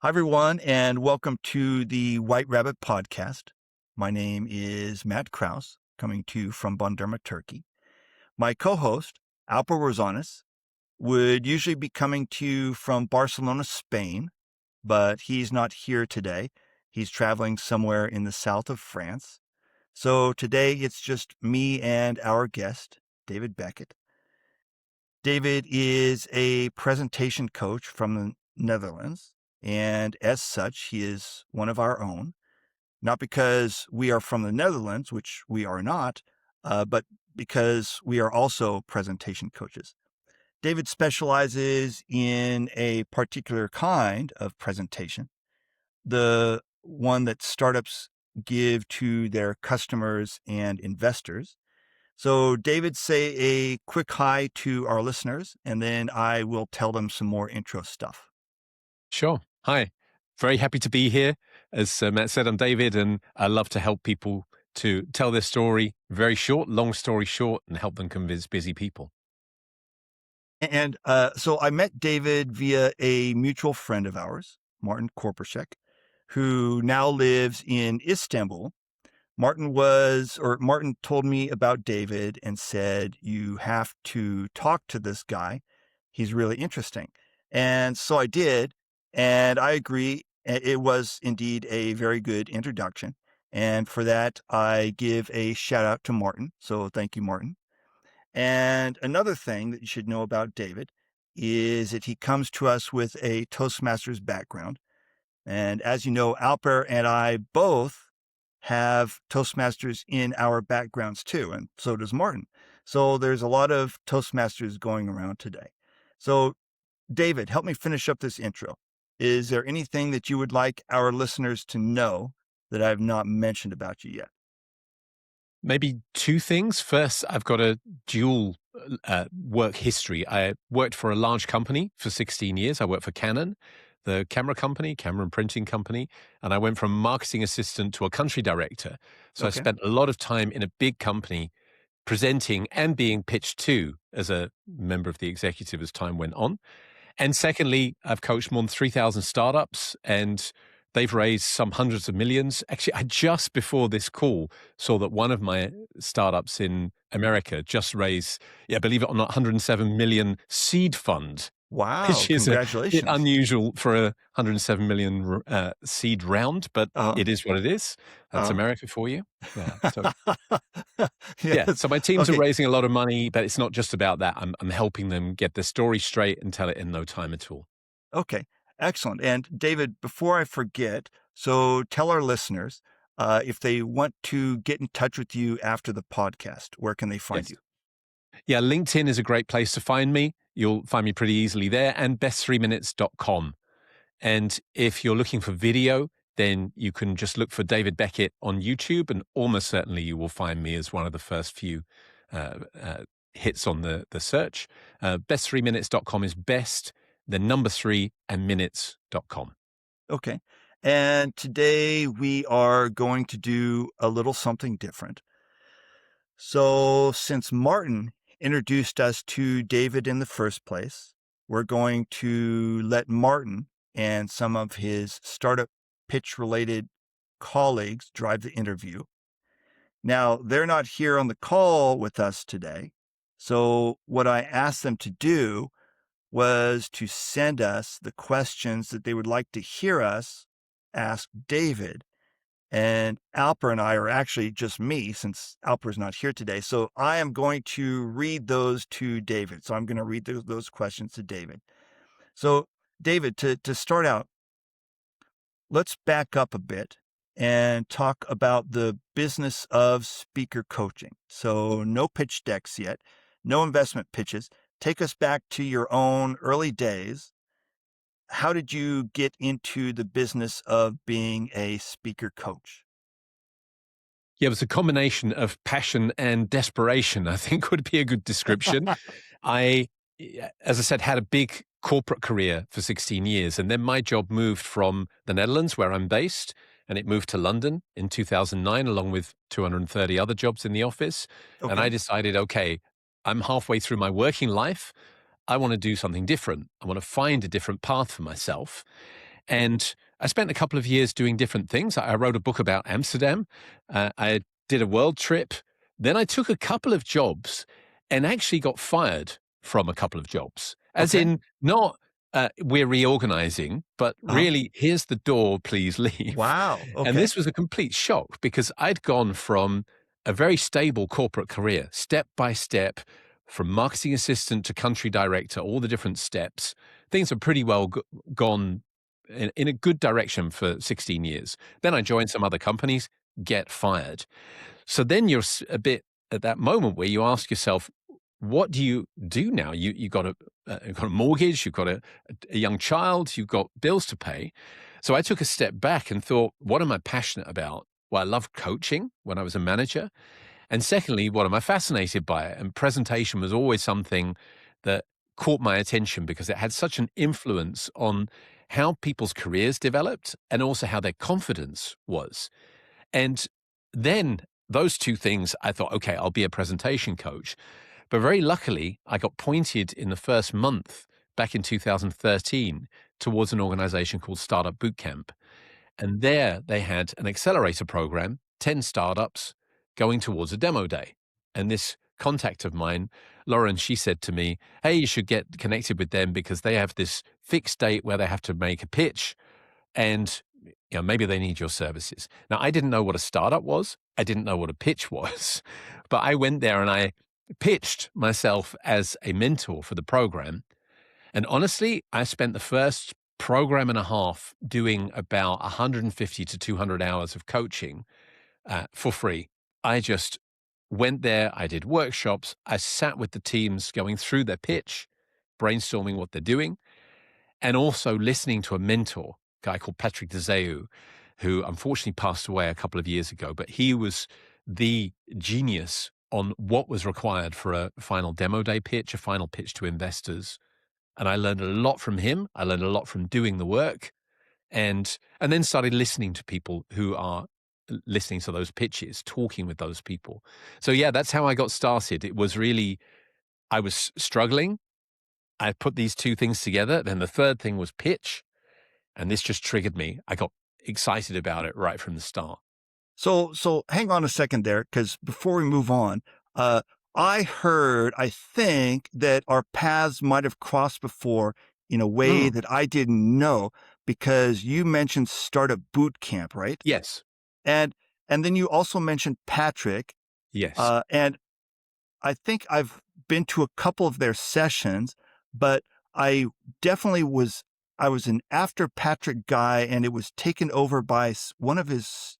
Hi, everyone, and welcome to the White Rabbit Podcast. My name is Matt Kraus, coming to you from Bandırma, Turkey. My co-host, Alper Rosanes, would usually be coming to you from Barcelona, Spain, but he's not here today. He's traveling somewhere in the south of France. So today it's just me and our guest, David Beckett. David is a presentation coach from the Netherlands, and as such, he is one of our own. Not because we are from the Netherlands, which we are not, but because we are also presentation coaches. David specializes in a particular kind of presentation, the one that startups give to their customers and investors. So, David, say a quick hi to our listeners, and then I will tell them some more intro stuff. Sure. Hi. Very happy to be here. As Matt said, I'm David, and I love to help people to tell their story very short, long story short, and help them convince busy people. And so I met David via a mutual friend of ours, Martin Korpashek, who now lives in Istanbul. Martin told me about David and said, you have to talk to this guy. He's really interesting. And so I did. And I agree. It was indeed a very good introduction. And for that, I give a shout out to Martin. So thank you, Martin. And another thing that you should know about David is that he comes to us with a Toastmasters background. And as you know, Alper and I both have Toastmasters in our backgrounds too, and so does Martin. So there's a lot of Toastmasters going around today. So David, help me finish up this intro. Is there anything that you would like our listeners to know that I've not mentioned about you yet? Maybe two things. First, I've got a dual work history. I worked for a large company for 16 years. I worked for Canon, the camera and printing company, and I went from marketing assistant to a country director. So I Okay. spent a lot of time in a big company presenting and being pitched to as a member of the executive as time went on. And secondly, I've coached more than 3,000 startups, and they've raised some hundreds of millions. Actually, I just before this call saw that one of my startups in America just raised, believe it or not, 107 million seed fund, Wow. which is a bit Congratulations. unusual for a 107 million seed round, but Uh, it is what it is. That's uh, America for you. Yeah. So yes. so my teams are Okay. raising a lot of money, but it's not just about that. I'm helping them get the story straight and tell it in no time at all. Okay. Excellent. And David, before I forget, so tell our listeners if they want to get in touch with you after the podcast, where can they find Yes. you? Yeah, LinkedIn is a great place to find me. You'll find me pretty easily there, and best3minutes.com. And if you're looking for video, then you can just look for David Beckett on YouTube, and almost certainly you will find me as one of the first few hits on the search. Best3minutes.com is best, then number 3 and minutes.com. Okay. And today we are going to do a little something different. So, since Martin introduced us to David in the first place, we're going to let Martin and some of his startup pitch related colleagues drive the interview. Now, they're not here on the call with us today. So, what I asked them to do was to send us the questions that they would like to hear us ask David. And Alper and I are actually just me since Alper's not here today. So I am going to read those to David. So I'm going to read those questions to David. So, David, to start out, let's back up a bit and talk about the business of speaker coaching. So, no pitch decks yet, no investment pitches. Take us back to your own early days. How did you get into the business of being a speaker coach? Yeah, it was a combination of passion and desperation, I think would be a good description. I, as I said, had a big corporate career for 16 years. And then my job moved from the Netherlands, where I'm based, and it moved to London in 2009, along with 230 other jobs in the office. And Okay. I decided, okay, I'm halfway through my working life. I want to do something different. I want to find a different path for myself. And I spent a couple of years doing different things. I wrote a book about Amsterdam. I did a world trip. Then I took a couple of jobs and actually got fired from a couple of jobs, as Okay. in not we're reorganizing, but Uh-huh. really, here's the door, please leave. Wow. And Okay. this was a complete shock because I'd gone from a very stable corporate career, step by step, from marketing assistant to country director, all the different steps. Things are pretty well gone in a good direction for 16 years. Then I joined some other companies, get fired. So then you're a bit at that moment where you ask yourself, what do you do now? You got a mortgage, you've got a young child, you've got bills to pay. So I took a step back and thought, what am I passionate about? Well, I loved coaching when I was a manager. And secondly, what am I fascinated by? And presentation was always something that caught my attention because it had such an influence on how people's careers developed and also how their confidence was. And then those two things, I thought, okay, I'll be a presentation coach. But very luckily, I got pointed in the first month back in 2013 towards an organization called Startup Bootcamp. And there they had an accelerator program, 10 startups going towards a demo day. And this contact of mine, Lauren, she said to me, hey, you should get connected with them because they have this fixed date where they have to make a pitch and maybe they need your services. Now, I didn't know what a startup was. I didn't know what a pitch was, but I went there and I pitched myself as a mentor for the program. And honestly, I spent the first program and a half doing about 150 to 200 hours of coaching for free. I just went there. I did workshops. I sat with the teams going through their pitch, brainstorming what they're doing, and also listening to a mentor, a guy called Patrick DeZeu, who unfortunately passed away a couple of years ago, but he was the genius on what was required for a final demo day pitch, a final pitch to investors. And I learned a lot from him. I learned a lot from doing the work and then started listening to people who are listening to those pitches, talking with those people. So yeah, that's how I got started. It was really, I was struggling. I put these two things together. Then the third thing was pitch. And this just triggered me. I got excited about it right from the start. So hang on a second there, because before we move on, I think that our paths might have crossed before in a way Mm, that I didn't know, because you mentioned Startup Boot Camp, right? yes. And and then you also mentioned Patrick, Yes. and I think I've been to a couple of their sessions, but I definitely I was an after Patrick guy, and it was taken over by one of his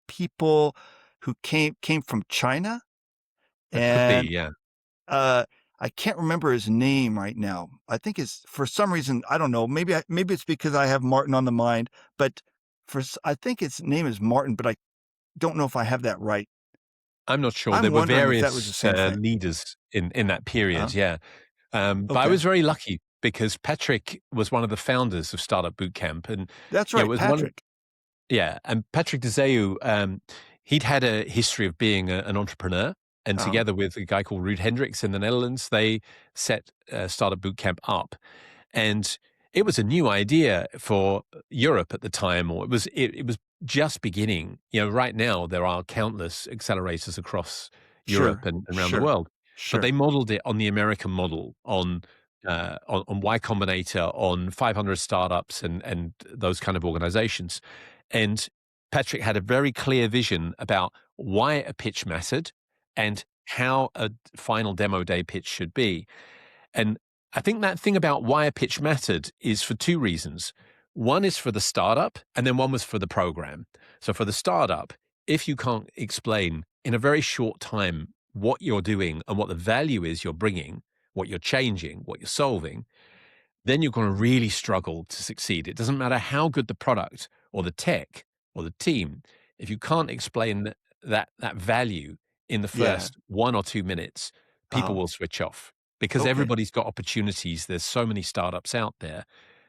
people who came from China, That could be. and Yeah. uh, I can't remember his name right now. I think it's, for some reason, I don't know. Maybe it's because I have Martin on the mind, but I think his name is Martin, but I don't know if I have that right. I'm not sure. I'm There were wondering if that was the various same thing. leaders in that period. Uh, Yeah. But I okay, was very lucky because Patrick was one of the founders of Startup Bootcamp. And that's it right, was one. Patrick. Yeah, and Patrick DeZeu, he'd had a history of being an entrepreneur, and Uh, together with a guy called Ruud Hendricks in the Netherlands, they set Startup Bootcamp up, and it was a new idea for Europe at the time, or it was just beginning. Right now there are countless accelerators across Europe sure, and around the sure, world, but they sure. modeled it on the American model, on Y Combinator, on 500 startups, and those kind of organizations. And Patrick had a very clear vision about why a pitch mattered and how a final demo day pitch should be. And I think that thing about why a pitch mattered is for two reasons. One is for the startup, and then one was for the program. So for the startup, if you can't explain in a very short time what you're doing and what the value is you're bringing, what you're changing, what you're solving, then you're going to really struggle to succeed. It doesn't matter how good the product or the tech or the team, if you can't explain that value in the Yeah. first 1 or 2 minutes, people Uh, will switch off because okay. everybody's got opportunities. There's so many startups out there.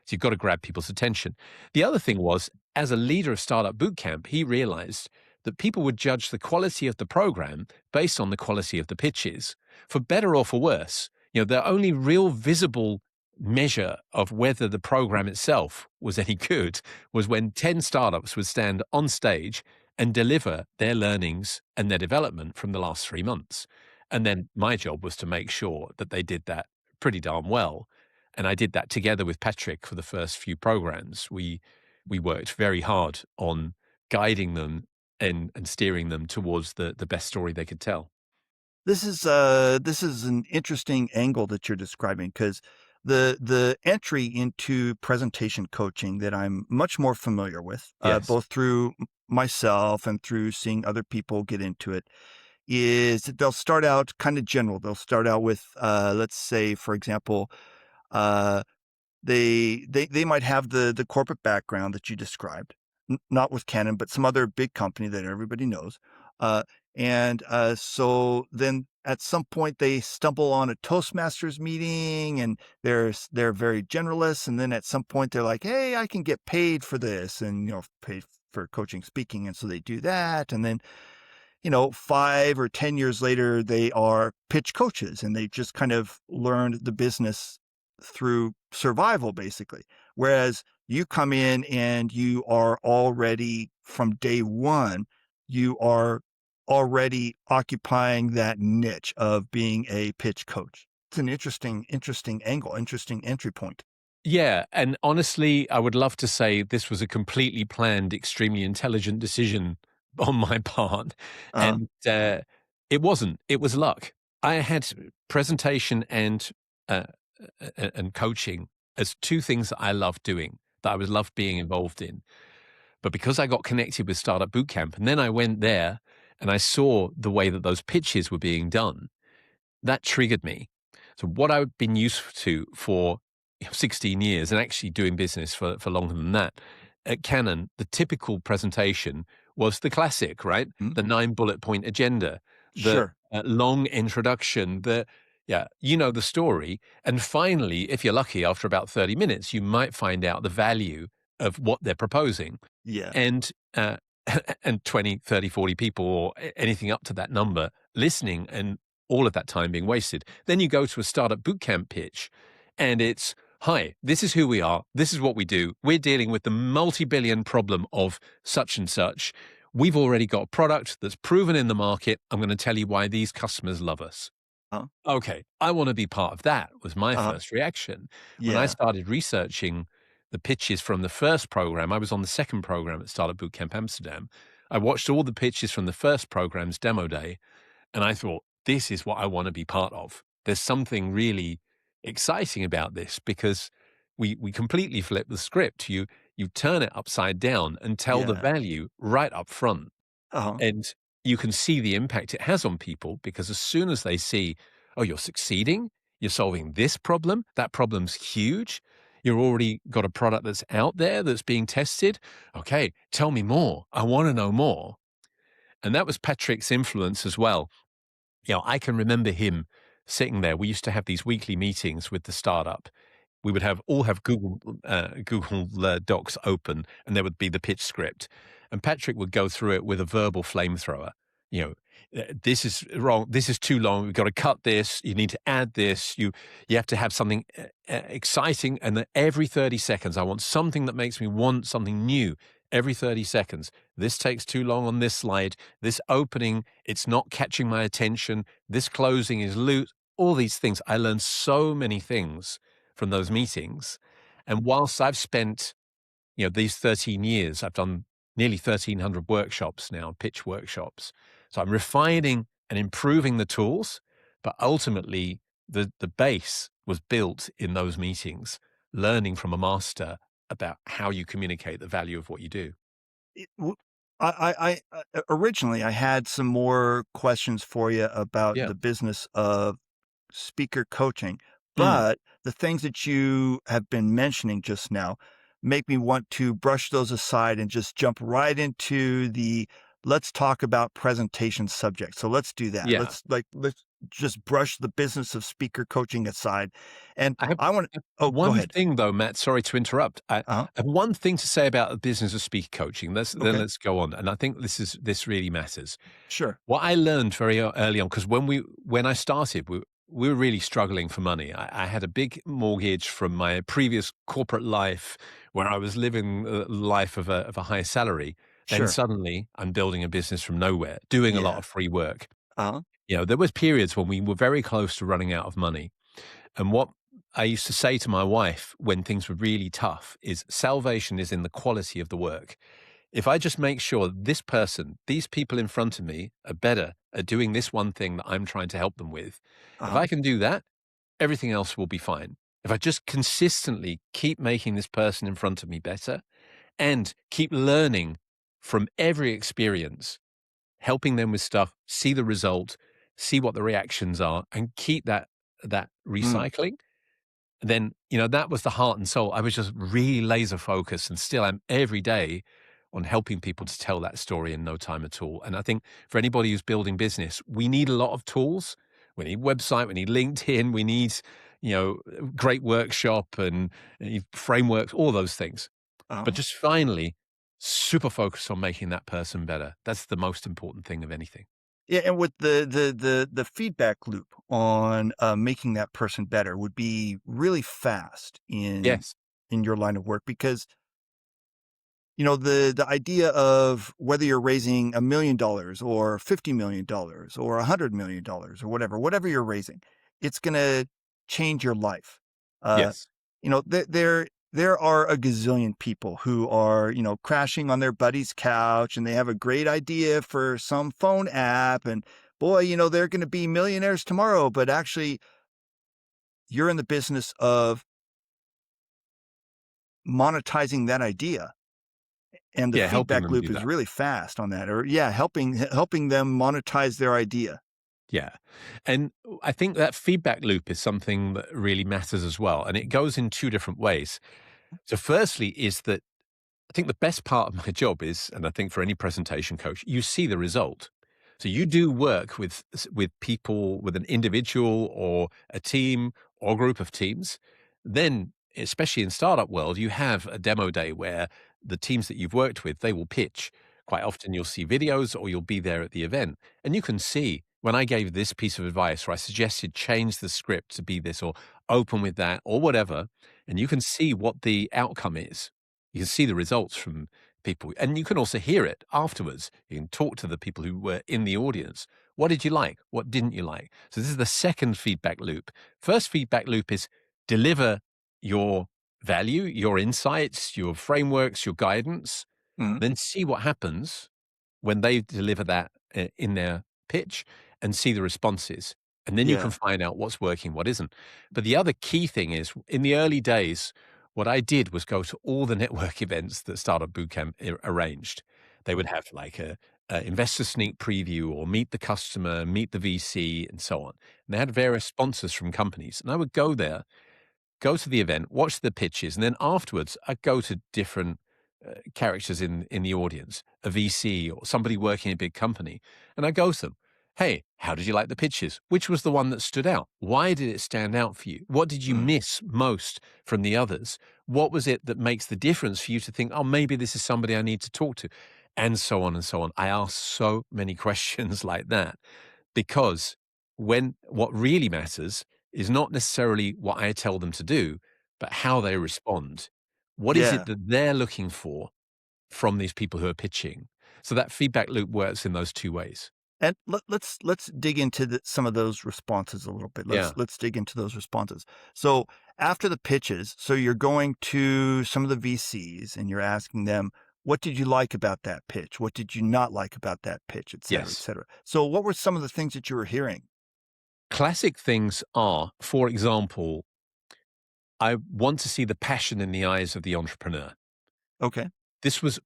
So you've got to grab people's attention. The other thing was, as a leader of Startup Bootcamp, he realized that people would judge the quality of the program based on the quality of the pitches, for better or for worse. The only real visible measure of whether the program itself was any good was when 10 startups would stand on stage and deliver their learnings and their development from the last 3 months. And then my job was to make sure that they did that pretty darn well. And I did that together with Patrick for the first few programs. We worked very hard on guiding them and steering them towards the best story they could tell. This is an interesting angle that you're describing because the entry into presentation coaching that I'm much more familiar with, Yes. both through myself and through seeing other people get into it, is that they'll start out kind of general. They'll start out with, let's say, for example, uh, they might have the corporate background that you described, not with Canon, but some other big company that everybody knows. Uh, so then at some point they stumble on a Toastmasters meeting and they're very generalists. And then at some point they're like, hey, I can get paid for this and, paid for coaching speaking. And so they do that. And then 5 or 10 years later, they are pitch coaches and they just kind of learned the business through survival, basically. Whereas you come in and you are already from day one, you are already occupying that niche of being a pitch coach. It's an interesting angle, interesting entry point. Yeah, and honestly, I would love to say this was a completely planned, extremely intelligent decision on my part, Uh, and it wasn't. It was luck. I had presentation uh, and coaching as two things that I love doing, that I would love being involved in. But because I got connected with Startup Bootcamp, and then I went there and I saw the way that those pitches were being done, that triggered me. So what I've been used to for 16 years and actually doing business for longer than that, at Canon, the typical presentation was the classic, right? mm, The 9 bullet point agenda, the sure. long introduction, yeah, you know the story. And finally, if you're lucky, after about 30 minutes, you might find out the value of what they're proposing. Yeah. And, and 20, 30, 40 people or anything up to that number listening and all of that time being wasted. Then you go to a startup bootcamp pitch and it's, hi, this is who we are. This is what we do. We're dealing with the multi-billion problem of such and such. We've already got a product that's proven in the market. I'm going to tell you why these customers love us. Uh, Okay, I want to be part of that, was my uh, first reaction. When I yeah. started researching the pitches from the first program, I was on the second program at Startup Bootcamp Amsterdam. I watched all the pitches from the first program's demo day, and I thought, this is what I want to be part of. There's something really exciting about this because we completely flip the script. You turn it upside down and tell the Yeah. value right up front. Uh-huh. And you can see the impact it has on people because as soon as they see, oh, you're succeeding, you're solving this problem, that problem's huge, you've already got a product that's out there that's being tested. Okay, tell me more. I want to know more. And that was Patrick's influence as well. I can remember him sitting there. We used to have these weekly meetings with the startup. We would all have Google Docs open, and there would be the pitch script. And Patrick would go through it with a verbal flamethrower. This is wrong. This is too long. We've got to cut this. You need to add this. You have to have something exciting. And then every 30 seconds, I want something that makes me want something new. Every 30 seconds. This takes too long on this slide. This opening, it's not catching my attention. This closing is loose. All these things. I learned so many things from those meetings. And whilst I've spent, these 13 years, I've done nearly 1,300 workshops now, pitch workshops. So I'm refining and improving the tools, but ultimately the base was built in those meetings, learning from a master about how you communicate the value of what you do. It w originally, I had some more questions for you about Yeah. the business of speaker coaching, Mm. but the things that you have been mentioning just now make me want to brush those aside and just jump right into the let's talk about presentation subject. So let's do that. Yeah. Let's just brush the business of speaker coaching aside. And I have I want I have oh, go one ahead. thing though, Matt, sorry to interrupt. I Uh-huh. have one thing to say about the business of speaker coaching. Okay. Let's go on. And I think this really matters. Sure. What I learned very early on, because when I started, we were really struggling for money. I had a big mortgage from my previous corporate life where I was living a life of a high salary. Then Sure. suddenly I'm building a business from nowhere, doing a lot Yeah. of free work. Uh-huh. There was periods when we were very close to running out of money. And what I used to say to my wife when things were really tough is salvation is in the quality of the work. If I just make sure this person, these people in front of me are better at doing this one thing that I'm trying to help them with, if Uh-huh. I can do that, everything else will be fine. If I just consistently keep making this person in front of me better and keep learning from every experience, helping them with stuff, see the result, see what the reactions are, and keep that Mm. recycling, then, that was the heart and soul. I was just really laser focused and still am every day on helping people to tell that story in no time at all. And I think for anybody who's building business, we need a lot of tools. We need website, we need LinkedIn, we need, great workshop and frameworks, all those things. But Uh-huh. just finally, super focused on making that person better. That's the most important thing of anything. Yeah, and with the feedback loop on, making that person better would be really fast Yes. in your line of work because, the idea of whether you're raising $1 million or $50 million or $100 million or whatever you're raising, it's gonna change your life. Uh, Yes. there are a gazillion people who are, crashing on their buddy's couch and they have a great idea for some phone app and boy, they're gonna be millionaires tomorrow, but actually you're in the business of monetizing that idea. And the Yeah, helping feedback them loop do is that. really fast on that or yeah, helping them monetize their idea. Yeah. And I think that feedback loop is something that really matters as well. And it goes in two different ways. So, firstly, is that I think the best part of my job is, and I think for any presentation coach, you see the result. So you do work with people, with an individual or a team or a group of teams. Then, especially in startup world, you have a demo day where the teams that you've worked with, they will pitch. Quite often you'll see videos or you'll be there at the event. And you can see when I gave this piece of advice or I suggested change the script to be this or open with that or whatever, and you can see what the outcome is. You can see the results from people, and you can also hear it afterwards. You can talk to the people who were in the audience. What did you like? What didn't you like? So this is the second feedback loop. First feedback loop is deliver your value, your insights, your frameworks, your guidance, Mhm. then see what happens when they deliver that in their pitch and see the responses. And then you can Yeah. find out what's working, what isn't. But the other key thing is in the early days, what I did was go to all the network events that Startup Bootcamp arranged. They would have like a investor sneak preview or meet the customer, meet the VC, and so on. And they had various sponsors from companies. And I would go there, go to the event, watch the pitches, and then afterwards I'd go to different characters in the audience, a VC or somebody working in a big company, and I go to them. Hey, how did you like the pitches? Which was the one that stood out? Why did it stand out for you? What did you Mm. miss most from the others? What was it that makes the difference for you to think, oh, maybe this is somebody I need to talk to? And so on and so on. I ask so many questions like that because when what really matters is not necessarily what I tell them to do, but how they respond. What is it Yeah. that they're looking for from these people who are pitching? So that feedback loop works in those two ways. And let's dig into some of those responses a little bit. Yeah. Let's dig into those responses. So after the pitches, so you're going to some of the VCs and you're asking them, what did you like about that pitch? What did you not like about that pitch, et cetera, et Yes. cetera. So what were some of the things that you were hearing? Classic things are, for example, I want to see the passion in the eyes of the entrepreneur. Okay. This was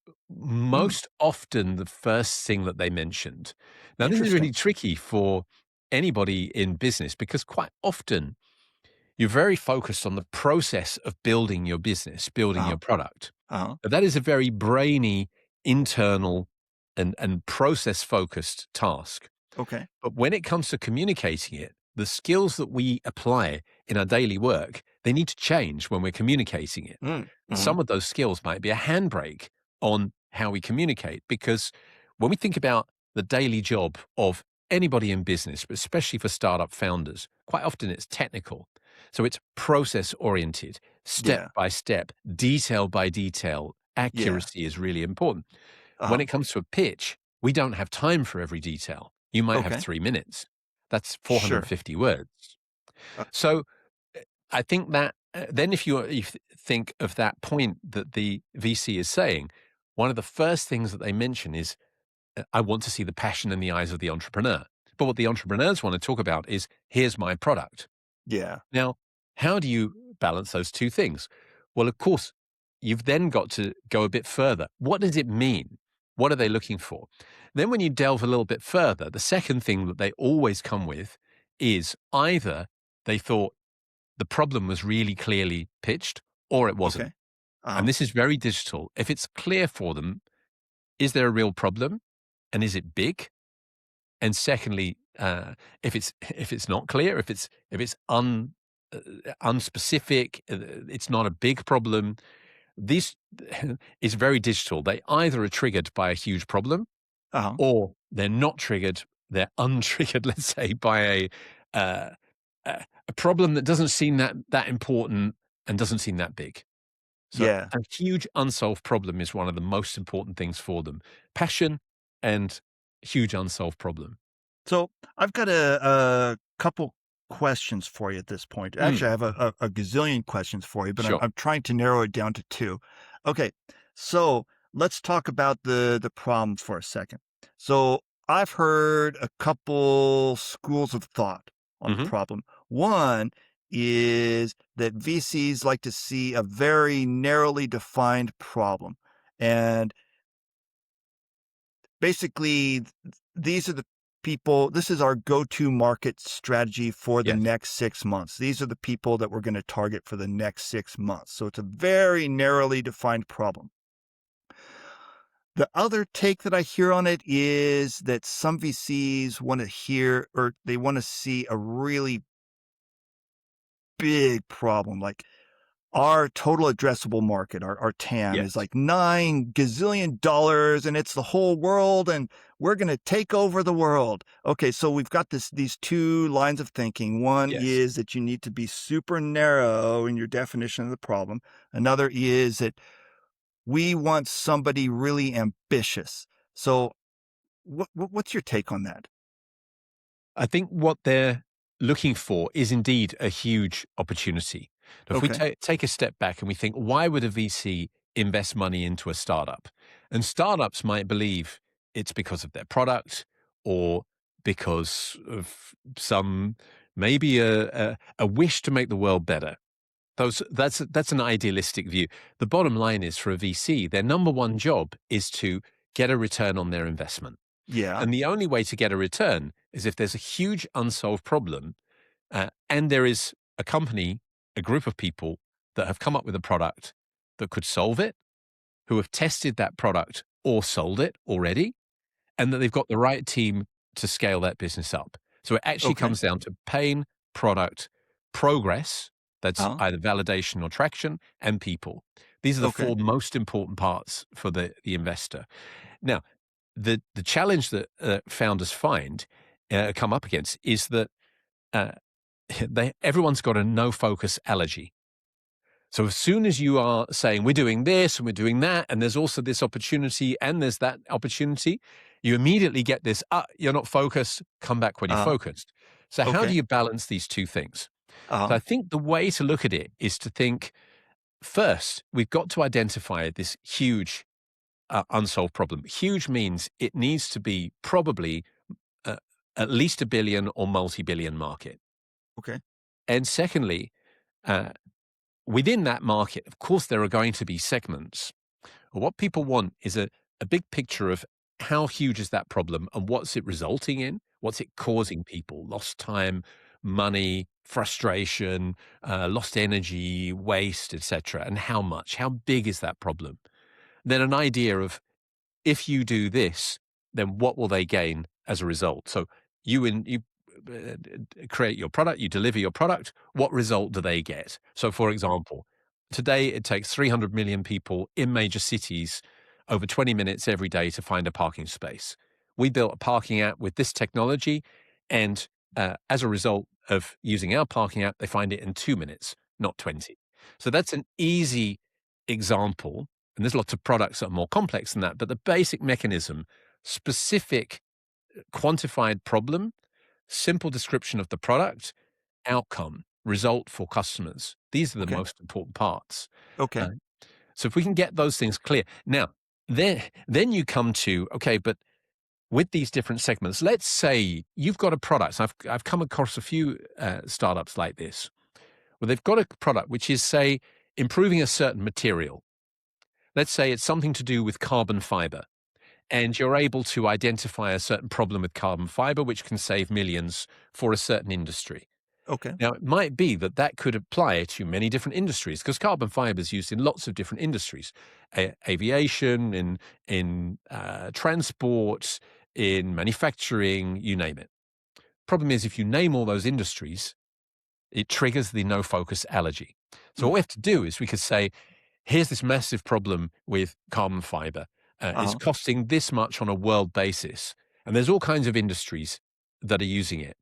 Mm, most often the first thing that they mentioned. Now, this is really interesting. tricky for anybody in business because quite often you're very focused on the process of building your business, building Uh-huh. your product. Uh-huh. But that is a very brainy, internal, and process focused task. Okay. But when it comes to communicating it, the skills that we apply in our daily work, they need to change when we're communicating it. Mm, And mhm. some of those skills might be a handbrake on how we communicate. Because when we think about the daily job of anybody in business, but especially for startup founders, quite often it's technical. So it's process oriented, step Yeah. by step, detail by detail. Yeah. Accuracy is really important. When Uh-huh. it comes to a pitch, we don't have time for every detail. You might have Okay. 3 minutes. That's Sure. 450 words. Uh, So I think that then if you think of that point that the VC is saying, one of the first things that they mention is, I want to see the passion in the eyes of the entrepreneur. But what the entrepreneurs want to talk about is, here's my product. yeah. Now, how do you balance those two things? Well, of course, you've then got to go a bit further. What does it mean? What are they looking for? Then, when you delve a little bit further, the second thing that they always come with is either they thought the problem was really clearly pitched or it wasn't. Okay. Uh-huh. And this is very digital. If it's clear for them, is there a real problem? And is it big? And secondly, if it's not clear, if it's unspecific, it's not a big problem. This is very digital. They either are triggered by a huge problem, Uh-huh. or they're not triggered. They're untriggered, let's say, by uh, a problem that doesn't seem that important and doesn't seem that big. So Yeah. a huge unsolved problem is one of the most important things for them. Passion and huge unsolved problem. So I've got a couple questions for you at this point. Actually, I Mm, have a gazillion questions for you, but I'm, sure. I'm trying to narrow it down to two. Okay, so let's talk about the problem for a second. So I've heard a couple schools of thought on the Mhm. problem. One is that VCs like to see a very narrowly defined problem, and basically these are the people, this is our go-to market strategy for the Yes. next 6 months. These are the people that we're going to target for the next 6 months. So it's a very narrowly defined problem. The other take that I hear on it is that some VCs want to hear, or they want to see a really big problem, like our total addressable market, our TAM is Yes. like $9 gazillion and it's the whole world and we're going to take over the world. Okay, so we've got these two lines of thinking. One Yes. is that you need to be super narrow in your definition of the problem. Another is that we want somebody really ambitious. So what's your take on that? I think what they're looking for is indeed a huge opportunity. Now, if we Okay. take a step back and we think, why would a VC invest money into a startup? And startups might believe it's because of their product or because of some maybe a wish to make the world better. That's an idealistic view. The bottom line is, for a VC, their number one job is to get a return on their investment. Yeah. And the only way to get a return is if there's a huge unsolved problem, and there is a company, a group of people that have come up with a product that could solve it, who have tested that product or sold it already, and that they've got the right team to scale that business up. So it actually Okay. comes down to pain, product, progress, that's Uh-huh. either validation or traction, and people. These are the Okay. four most important parts for the investor. Now, the challenge that founders find come up against is that uh, everyone's got a no focus allergy. So as soon as you are saying we're doing this and we're doing that, and there's also this opportunity and there's that opportunity, you immediately get this, you're not focused, come back when you're Uh-huh. focused. So how do Okay. you balance these two things? So Uh-huh. I think the way to look at it is to think, first, we've got to identify this huge unsolved problem. Huge means it needs to be probably uh, at least a billion or multi-billion market. Okay. And secondly, uh, within that market, of course, there are going to be segments. What people want is a big picture of how huge is that problem and what's it resulting in? What's it causing people? Lost time, money, frustration, lost energy, waste, etc. And how much? How big is that problem? Then an idea of, if you do this, then what will they gain as a result? So you create your product, you deliver your product. What result do they get? So, for example, today it takes 300 million people in major cities over 20 minutes every day to find a parking space. we built a parking app with this technology, and as a result of using our parking app, they find it in 2 minutes, not 20. So that's an easy example. And there's lots of products that are more complex than that, but the basic mechanism, specific quantified problem, simple description of the product, outcome, result for customers. These are the Okay. most important parts. Okay. Uh, so if we can get those things clear. Now, then you come to, okay, but with these different segments, let's say you've got a product. I've come across a few startups like this, where they've got a product which is, say, improving a certain material. Let's say it's something to do with carbon fiber, and you're able to identify a certain problem with carbon fiber, which can save millions for a certain industry. Okay. Now, it might be that that could apply to many different industries because carbon fiber is used in lots of different industries, aviation, in transport, in manufacturing, you name it. Problem is, if you name all those industries, it triggers the no focus allergy. So what Mm. we have to do is we could say, here's this massive problem with carbon fiber. It's Uh-huh. costing this much on a world basis. And there's all kinds of industries that are using it.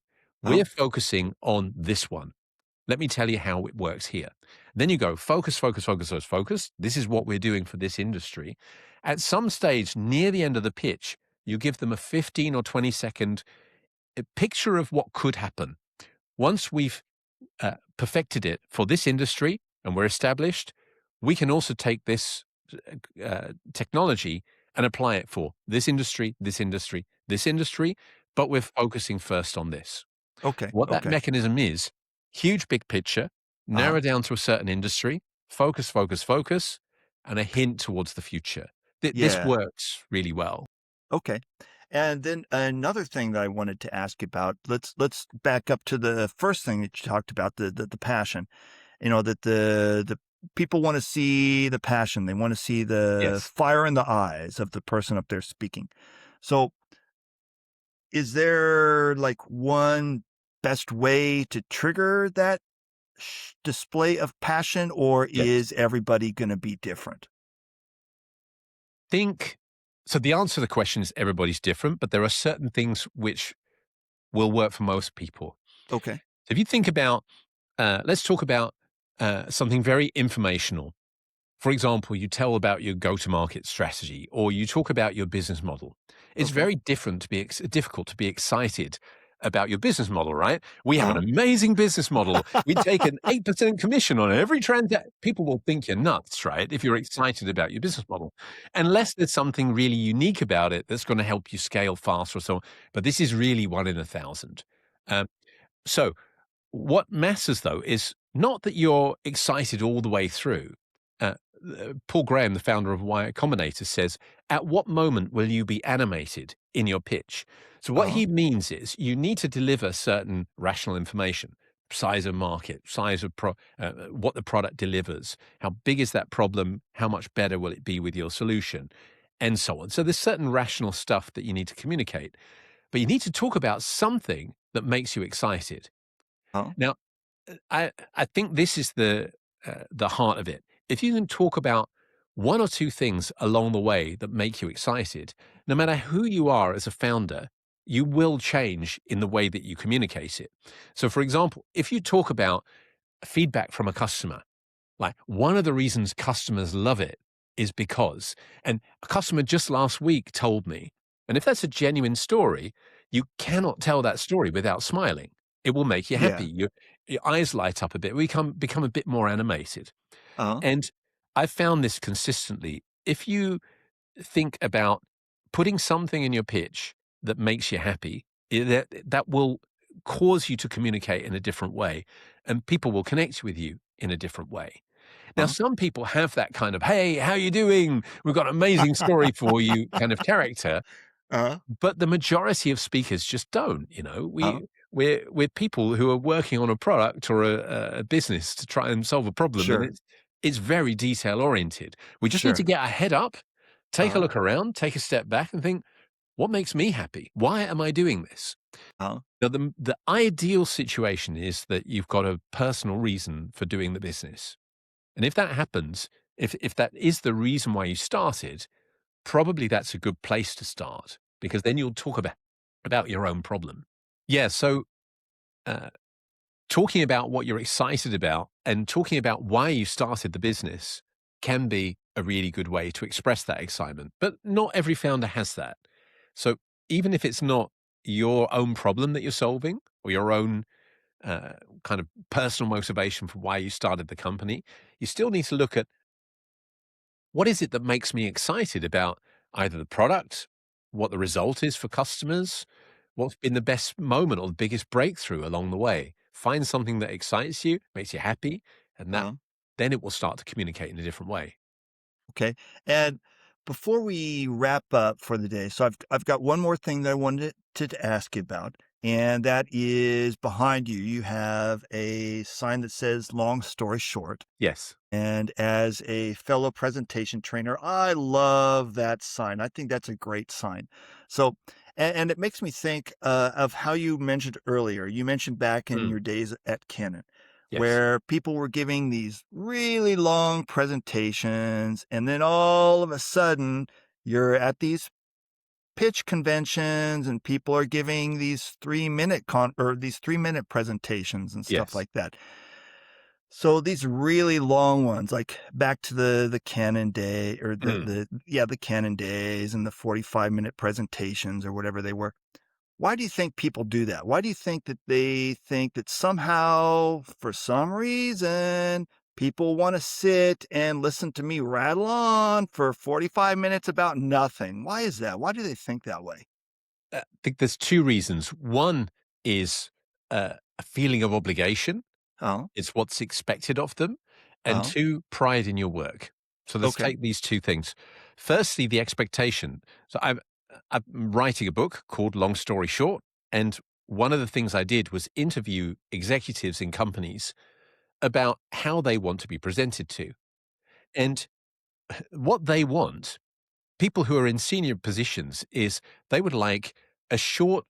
Uh-huh. We're focusing on this one. Let me tell you how it works here. Then you go focus, focus, focus, focus, focus. This is what we're doing for this industry. At some stage near the end of the pitch, you give them a 15 or 20-second picture of what could happen. Once we've perfected it for this industry and we're established, we can also take this technology and apply it for this industry, this industry, this industry, but we're focusing first on this. Okay. What that Okay. mechanism is, huge big picture, Uh-huh. narrow down to a certain industry, focus, focus, focus, and a hint towards the future. This Yeah. works really well. Okay. And then another thing that I wanted to ask about, let's back up to the first thing that you talked about, the passion. You know, that the people want to see the passion. They want to see the Yes. fire in the eyes of the person up there speaking. So, is there like one best way to trigger that display of passion, or Yes. is everybody going to be different? Think so the answer to the question is everybody's different, but there are certain things which will work for most people. Okay. So if you think about, let's talk about something very informational. For example, you tell about your go-to-market strategy, or you talk about your business model. It's Okay. very difficult to be excited about your business model, right? We have an Uh-huh. amazing business model. We take an 8% commission on every transaction. People will think you're nuts, right? If you're excited about your business model, unless there's something really unique about it that's going to help you scale faster or so on. But this is really one in 1,000. Um, so what matters, though, is not that you're excited all the way through. Uh, Paul Graham, the founder of Y Combinator, says, at what moment will you be animated in your pitch? So what Uh-huh. he means is you need to deliver certain rational information, size of market, size of what the product delivers, how big is that problem, how much better will it be with your solution, and so on. So there's certain rational stuff that you need to communicate, but you need to talk about something that makes you excited. Uh-huh. Now, I think this is the heart of it. If you can talk about one or two things along the way that make you excited, no matter who you are as a founder, you will change in the way that you communicate it. So, for example, if you talk about feedback from a customer, like one of the reasons customers love it is because, and a customer just last week told me, and if that's a genuine story, you cannot tell that story without smiling. It will make you happy. Yeah. Your eyes light up a bit. We become a bit more animated. Uh-huh. And I've found this consistently. If you think about putting something in your pitch that makes you happy, that will cause you to communicate in a different way, and people will connect with you in a different way. Now, Uh-huh. some people have that kind of, hey, how you doing? We've got an amazing story for you kind of character, Uh-huh. but the majority of speakers just don't. Uh-huh. We're people who are working on a product or a business to try and solve a problem, and Sure. it's very detail oriented. We just need to Sure. get our head up, take a Uh-huh. look around, take a step back, and think, what makes me happy? Why am I doing this? Uh-huh. Now, the ideal situation is that you've got a personal reason for doing the business. And if that happens, if that is the reason why you started, probably that's a good place to start. because then you'll talk about your own problem. Yeah. So, uh, talking about what you're excited about and talking about why you started the business can be a really good way to express that excitement. But not every founder has that. So even if it's not your own problem that you're solving or your own uh, kind of personal motivation for why you started the company, you still need to look at what is it that makes me excited about either the product, what the result is for customers, what's been the best moment or the biggest breakthrough along the way. Find something that excites you, makes you happy, and that Uh, then it will start to communicate in a different way. okay. And before we wrap up for the day, so I've got one more thing that I wanted to ask you about, and that is behind you. You have a sign that says "Long story short." Yes. And as a fellow presentation trainer, I love that sign. I think that's a great sign. So, and it makes me think of how you mentioned earlier. You mentioned back in Mm. your days at Canon, Yes. where people were giving these really long presentations, and then all of a sudden, you're at these pitch conventions, and people are giving these 3 minute or these 3 minute presentations and stuff Yes. like that. So these really long ones, like back to the Canon day or Mm. the Canon days and the 45-minute presentations or whatever they were. Why do you think people do that? Why do you think that they think that somehow, for some reason, people want to sit and listen to me rattle on for 45 minutes about nothing? Why is that? Why do they think that way? I think there's two reasons. One is a feeling of obligation. Oh, It's what's expected of them. And oh, two, pride in your work. So let's okay. take these two things. Firstly, the expectation. So I'm writing a book called Long Story Short. And one of the things I did was interview executives in companies about how they want to be presented to. And what they want, people who are in senior positions, is they would like a short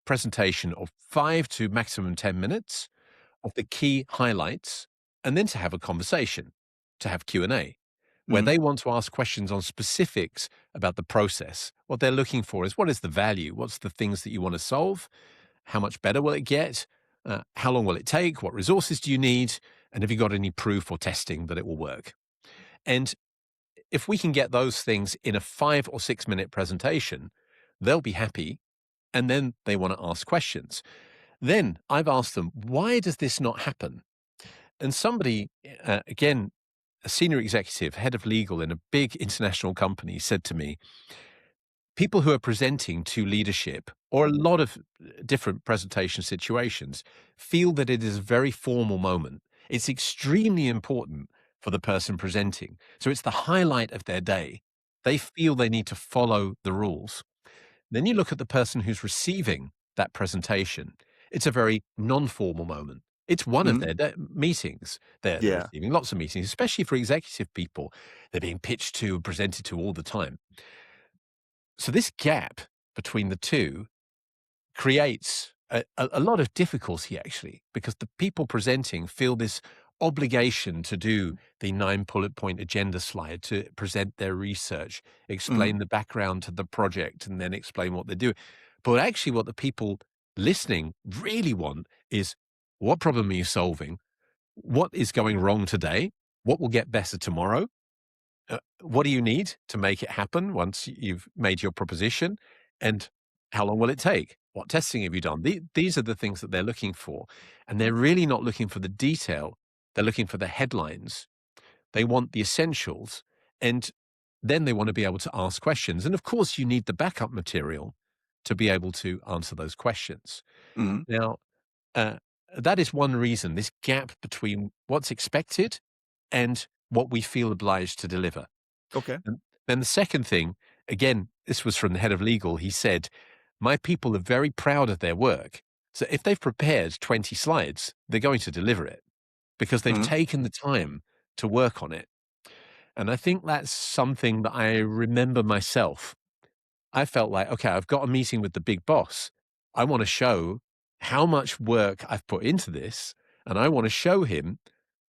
presentation of 5 to maximum 10 minutes of the key highlights, and then to have a conversation, to have Q&A, where Mm, they want to ask questions on specifics about the process. What they're looking for is, what is the value? What's the things that you want to solve? How much better will it get? How long will it take? What resources do you need? And have you got any proof or testing that it will work? And if we can get those things in a 5 or 6 minute presentation, they'll be happy. And then they want to ask questions. Then I've asked them, why does this not happen? And somebody, again, a senior executive, head of legal in a big international company, said to me, people who are presenting to leadership or a lot of different presentation situations feel that it is a very formal moment. It's extremely important for the person presenting. So it's the highlight of their day. They feel they need to follow the rules. Then you look at the person who's receiving that presentation. It's a very non-formal moment. It's one of mm, their meetings. They're yeah. receiving lots of meetings, especially for executive people. They're being pitched to and presented to all the time. So this gap between the two creates a lot of difficulty, actually, because the people presenting feel this obligation to do the 9 bullet point agenda slide, to present their research, Mm, explain the background to the project, and then explain what they do. But actually, what the people listening really want is, what problem are you solving? What is going wrong today? What will get better tomorrow? What do you need to make it happen once you've made your proposition? And how long will it take? What testing have you done? These are the things that they're looking for. And they're really not looking for the detail. They're looking for the headlines. They want the essentials. And then they want to be able to ask questions. And of course, you need the backup material to be able to answer those questions. mm, Now, uh, that is one reason, this gap between what's expected and what we feel obliged to deliver. okay. And then the second thing, again, this was from the head of legal. He said, my people are very proud of their work. So if they've prepared 20 slides, they're going to deliver it because they've Mm, taken the time to work on it. And I think that's something that I remember myself. I felt like, okay, I've got a meeting with the big boss. I want to show how much work I've put into this. And I want to show him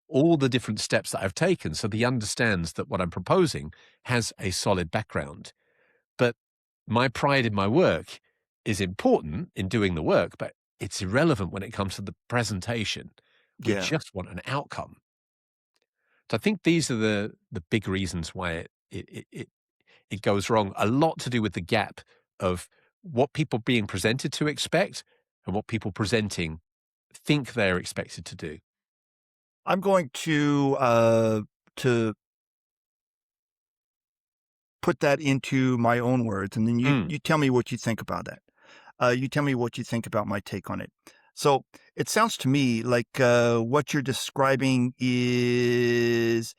all the different steps that I've taken so that he understands that what I'm proposing has a solid background. But my pride in my work is important in doing the work, but it's irrelevant when it comes to the presentation. We Yeah. just want an outcome. So I think these are the big reasons why it goes wrong. A lot to do with the gap of what people being presented to expect and what people presenting think they're expected to do. I'm going to put that into my own words, and then Mm, you tell me what you think about that. You tell me what you think about my take on it. So it sounds to me like what you're describing is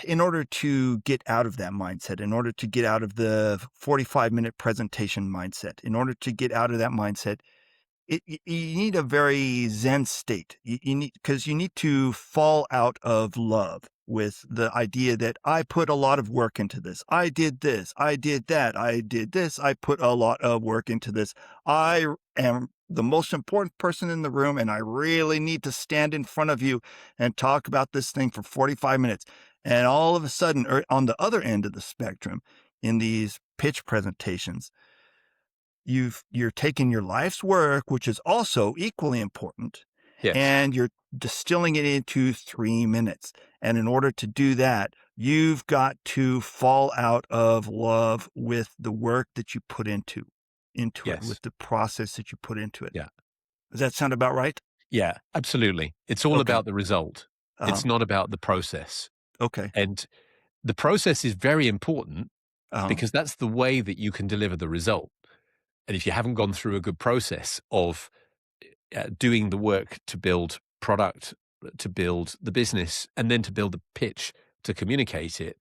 in order to get out of that mindset, in order to get out of the 45-minute presentation mindset, in order to get out of that mindset, you need a very zen state. You need because you need to fall out of love with the idea that I put a lot of work into this. I did this. I did that. I did this. I put a lot of work into this. I am the most important person in the room, and I really need to stand in front of you and talk about this thing for 45 minutes. And all of a sudden, or on the other end of the spectrum, in these pitch presentations, you're taking your life's work, which is also equally important, yes, and you're distilling it into 3 minutes. And in order to do that, you've got to fall out of love with the work that you put into it, yes, with the process that you put into it. yeah, Does that sound about right? yeah, absolutely. It's all Okay. about the result. Uh-huh. It's not about the process. Okay. And the process is very important Uh-huh. because that's the way that you can deliver the result. And if you haven't gone through a good process of doing the work to build product, to build the business, and then to build the pitch to communicate it,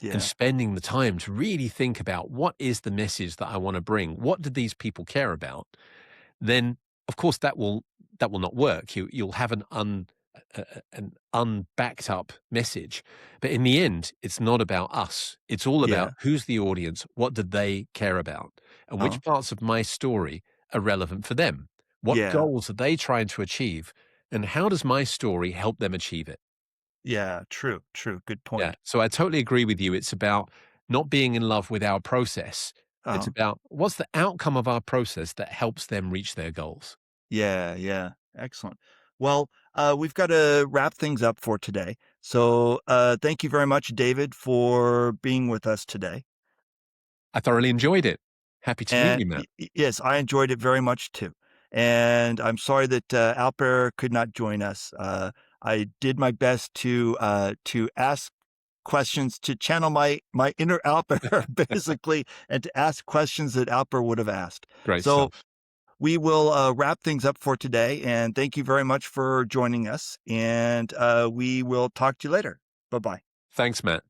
and Yeah. spending the time to really think about what is the message that I want to bring? What do these people care about? Then, of course, that will not work. You'll have an unbacked up message. But in the end, it's not about us. It's all about Yeah. who's the audience, what do they care about, and Uh-huh. which parts of my story are relevant for them. What Yeah. goals are they trying to achieve, and how does my story help them achieve it? Yeah. True. True. Good Yeah. point. So I totally agree with you. It's about not being in love with our process. It's Uh-huh. about what's the outcome of our process that helps them reach their goals. Yeah, yeah. Excellent. Well, we've got to wrap things up for today. So, thank you very much, David, for being with us today. I thoroughly enjoyed it. Happy to meet And you, Matt. yes, I enjoyed it very much too. And I'm sorry that Alper could not join us. I did my best to ask questions to channel my inner Alper, basically, and to ask questions that Alper would have asked. Great So stuff. we will wrap things up for today. And thank you very much for joining us. And we will talk to you later. Bye bye. Thanks, Matt.